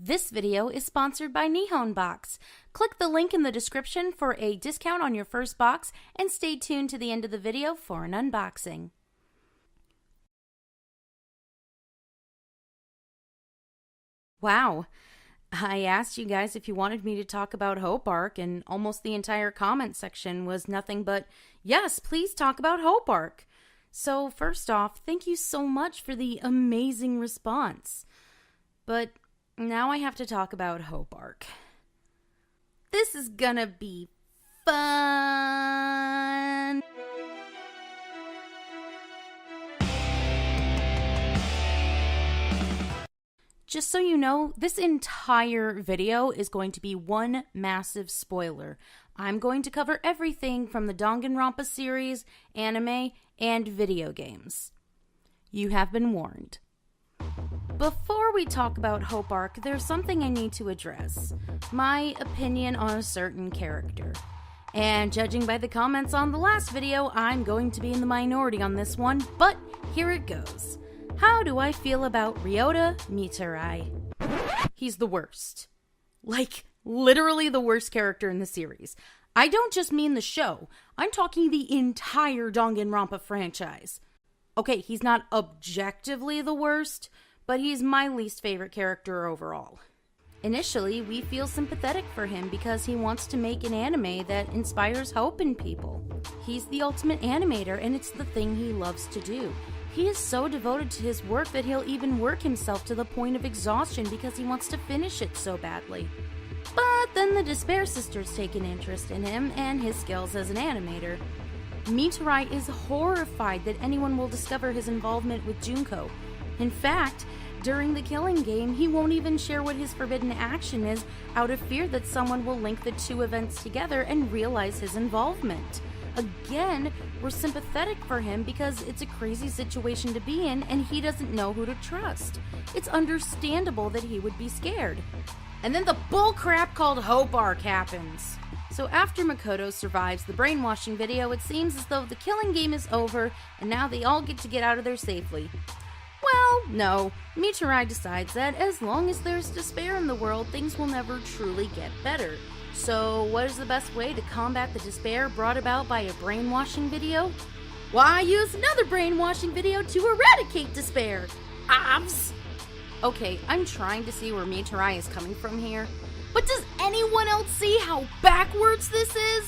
This video is sponsored by Nihon Box. Click the link in the description for a discount on your first box and stay tuned to the end of the video for an unboxing. Wow, I asked you guys if you wanted me to talk about Hope Arc, and almost the entire comment section was nothing but, yes, please talk about Hope Arc. So first off, thank you so much for the amazing response. But now I have to talk about Hope Arc. This is gonna be fun! Just so you know, this entire video is going to be one massive spoiler. I'm going to cover everything from the DanganRonpa series, anime, and video games. You have been warned. Before we talk about Hope Arc, there's something I need to address. My opinion on a certain character. And judging by the comments on the last video, I'm going to be in the minority on this one, but here it goes. How do I feel about Ryota Meteor? He's the worst. Like, literally the worst character in the series. I don't just mean the show. I'm talking the entire DanganRonpa franchise. Okay, he's not objectively the worst, but he's my least favorite character overall. Initially, we feel sympathetic for him because he wants to make an anime that inspires hope in people. He's the ultimate animator, and it's the thing he loves to do. He is so devoted to his work that he'll even work himself to the point of exhaustion because he wants to finish it so badly. But then the Despair sisters take an interest in him and his skills as an animator. Meteor is horrified that anyone will discover his involvement with Junko. In fact, during the killing game, he won't even share what his forbidden action is out of fear that someone will link the two events together and realize his involvement. Again, we're sympathetic for him because it's a crazy situation to be in and he doesn't know who to trust. It's understandable that he would be scared. And then the bullcrap called Hope Arc happens. So after Makoto survives the brainwashing video, it seems as though the killing game is over and now they all get out of there safely. Well, no. Meteor decides that as long as there's despair in the world, things will never truly get better. So what is the best way to combat the despair brought about by a brainwashing video? Why use another brainwashing video to eradicate despair? Obs! Okay, I'm trying to see where Meteor is coming from here, but does anyone else see how backwards this is?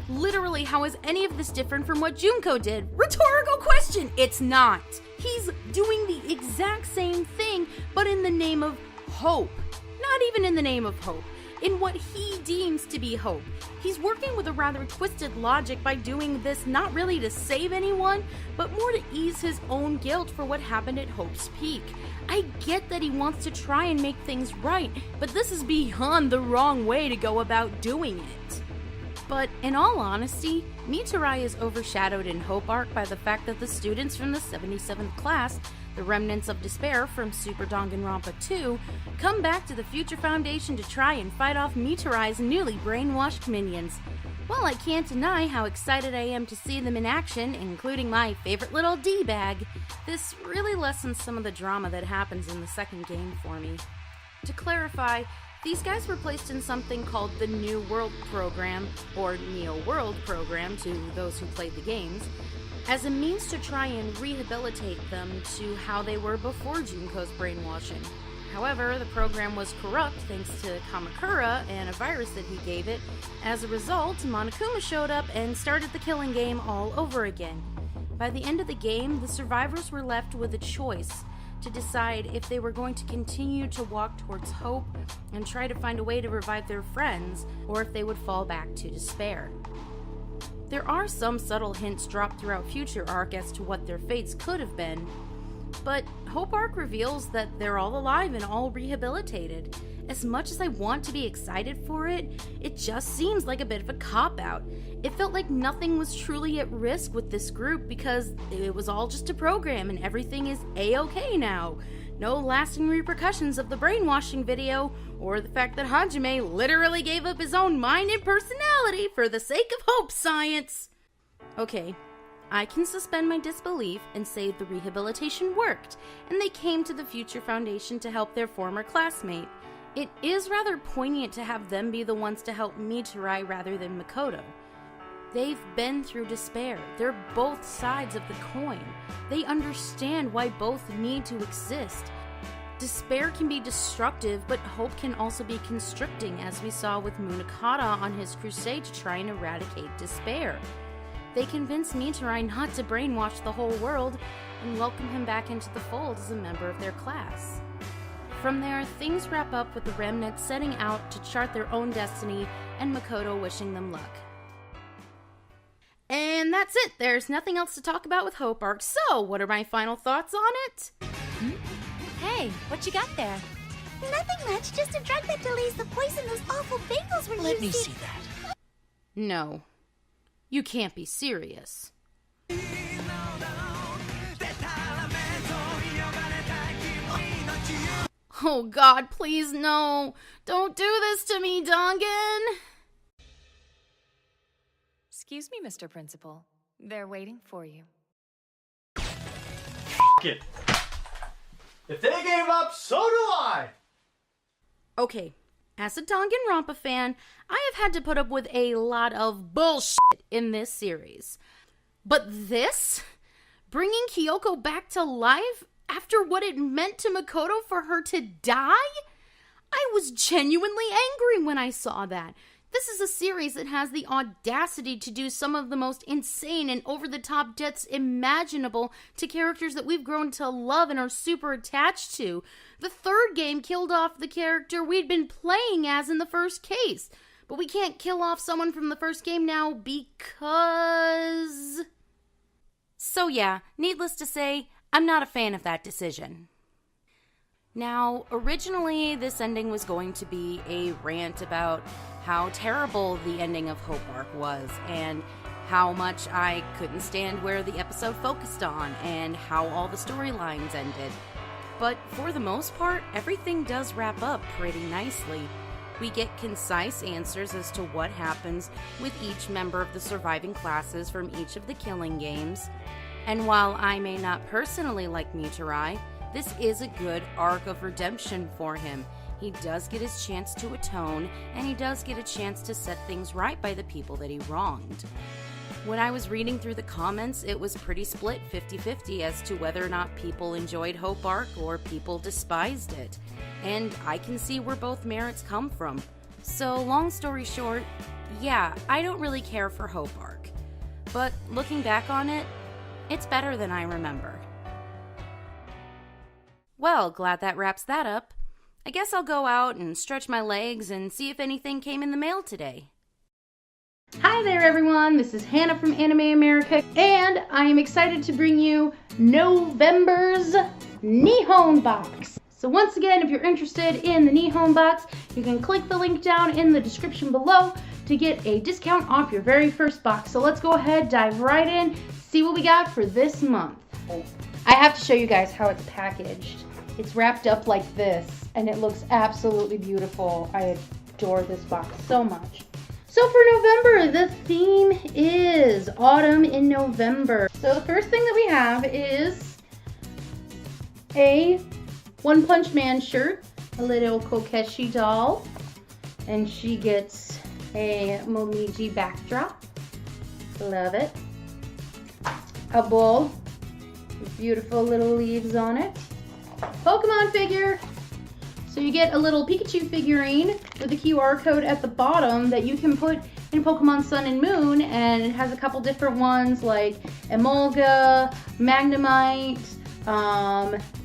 Literally, how is any of this different from what Junko did? Rhetorical question! It's not! He's doing the exact same thing, but in the name of hope. Not even in the name of hope. In what he deems to be hope. He's working with a rather twisted logic by doing this not really to save anyone, but more to ease his own guilt for what happened at Hope's Peak. I get that he wants to try and make things right, but this is beyond the wrong way to go about doing it. But in all honesty, Meteor is overshadowed in Hope Arc by the fact that the students from the 77th class, the remnants of despair from Super DanganRonpa 2, come back to the Future Foundation to try and fight off Meteor's newly brainwashed minions. While I can't deny how excited I am to see them in action, including my favorite little D-bag, this really lessens some of the drama that happens in the second game for me. To clarify, these guys were placed in something called the New World Program, or Neo World Program to those who played the games, as a means to try and rehabilitate them to how they were before Junko's brainwashing. However, the program was corrupt thanks to Kamakura and a virus that he gave it. As a result, Monokuma showed up and started the killing game all over again. By the end of the game, the survivors were left with a choice to decide if they were going to continue to walk towards hope and try to find a way to revive their friends, or if they would fall back to despair. There are some subtle hints dropped throughout Future Arc as to what their fates could have been, but Hope Arc reveals that they're all alive and all rehabilitated. As much as I want to be excited for it, it just seems like a bit of a cop-out. It felt like nothing was truly at risk with this group because it was all just a program and everything is a-okay now. No lasting repercussions of the brainwashing video, or the fact that Hajime literally gave up his own mind and personality for the sake of hope science. Okay, I can suspend my disbelief and say the rehabilitation worked, and they came to the Future Foundation to help their former classmate. It is rather poignant to have them be the ones to help Meteor rather than Makoto. They've been through despair. They're both sides of the coin. They understand why both need to exist. Despair can be destructive, but hope can also be constricting, as we saw with Munakata on his crusade to try and eradicate despair. They convince Meteor not to brainwash the whole world and welcome him back into the fold as a member of their class. From there, things wrap up with the remnants setting out to chart their own destiny and Makoto wishing them luck. And that's it. There's nothing else to talk about with Hope Arc. So, what are my final thoughts on it? Hey, what you got there? Nothing much, just a drug that delays the poison those awful bagels were using. Let me see that. No. You can't be serious. Oh God, please no. Don't do this to me, Dangan. Excuse me, Mr. Principal. They're waiting for you. It. If they gave up, so do I! Okay, as a DanganRonpa fan, I have had to put up with a lot of bullshit in this series. But this? Bringing Kyoko back to life after what it meant to Makoto for her to die? I was genuinely angry when I saw that. This is a series that has the audacity to do some of the most insane and over-the-top deaths imaginable to characters that we've grown to love and are super attached to. The third game killed off the character we'd been playing as in the first case. But we can't kill off someone from the first game now because... So yeah, needless to say, I'm not a fan of that decision. Now, originally this ending was going to be a rant about how terrible the ending of Hope Arc was, and how much I couldn't stand where the episode focused on, and how all the storylines ended. But for the most part, everything does wrap up pretty nicely. We get concise answers as to what happens with each member of the surviving classes from each of the killing games. And while I may not personally like Meteor, this is a good arc of redemption for him. He does get his chance to atone, and he does get a chance to set things right by the people that he wronged. When I was reading through the comments, it was pretty split 50-50 as to whether or not people enjoyed Hope Arc or people despised it. And I can see where both merits come from. So long story short, yeah, I don't really care for Hope Arc. But looking back on it, it's better than I remember. Well, glad that wraps that up. I guess I'll go out and stretch my legs and see if anything came in the mail today. Hi there everyone, this is Hannah from Anime America, and I am excited to bring you November's Nihon Box. So once again, if you're interested in the Nihon Box, you can click the link down in the description below to get a discount off your very first box. So let's go ahead, dive right in, see what we got for this month. I have to show you guys how it's packaged. It's wrapped up like this, and it looks absolutely beautiful. I adore this box so much. So for November, the theme is autumn in November. So the first thing that we have is a One Punch Man shirt, a little Kokeshi doll, and she gets a Momiji backdrop. Love it. A bowl with beautiful little leaves on it. Pokemon figure. So you get a little Pikachu figurine with a QR code at the bottom that you can put in Pokemon Sun and Moon, and it has a couple different ones like Emolga, Magnemite,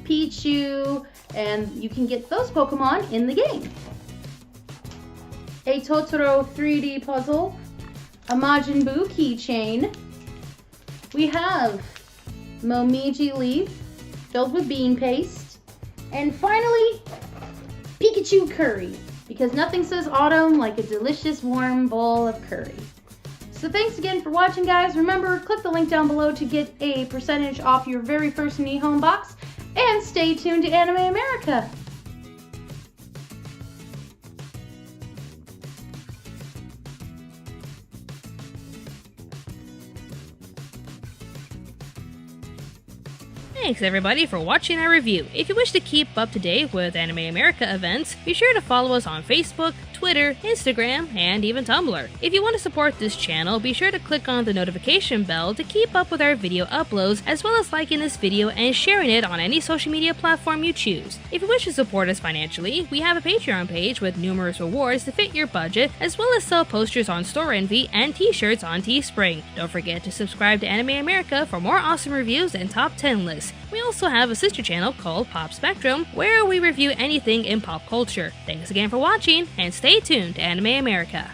Pichu, and you can get those Pokemon in the game. A Totoro 3D puzzle, a Majin Buu keychain. We have Momiji leaf filled with bean paste, and finally Pikachu curry, because nothing says autumn like a delicious warm bowl of curry. So thanks again for watching, guys. Remember, click the link down below to get a percentage off your very first Nihon box, and stay tuned to Anime America. Thanks everybody for watching our review. If you wish to keep up to date with Anime America events, be sure to follow us on Facebook, Twitter, Instagram, and even Tumblr. If you want to support this channel, be sure to click on the notification bell to keep up with our video uploads, as well as liking this video and sharing it on any social media platform you choose. If you wish to support us financially, we have a Patreon page with numerous rewards to fit your budget, as well as sell posters on Store Envy and t-shirts on Teespring. Don't forget to subscribe to Anime America for more awesome reviews and top 10 lists. We also have a sister channel called Pop Spectrum, where we review anything in pop culture. Thanks again for watching, and stay tuned to Anime America.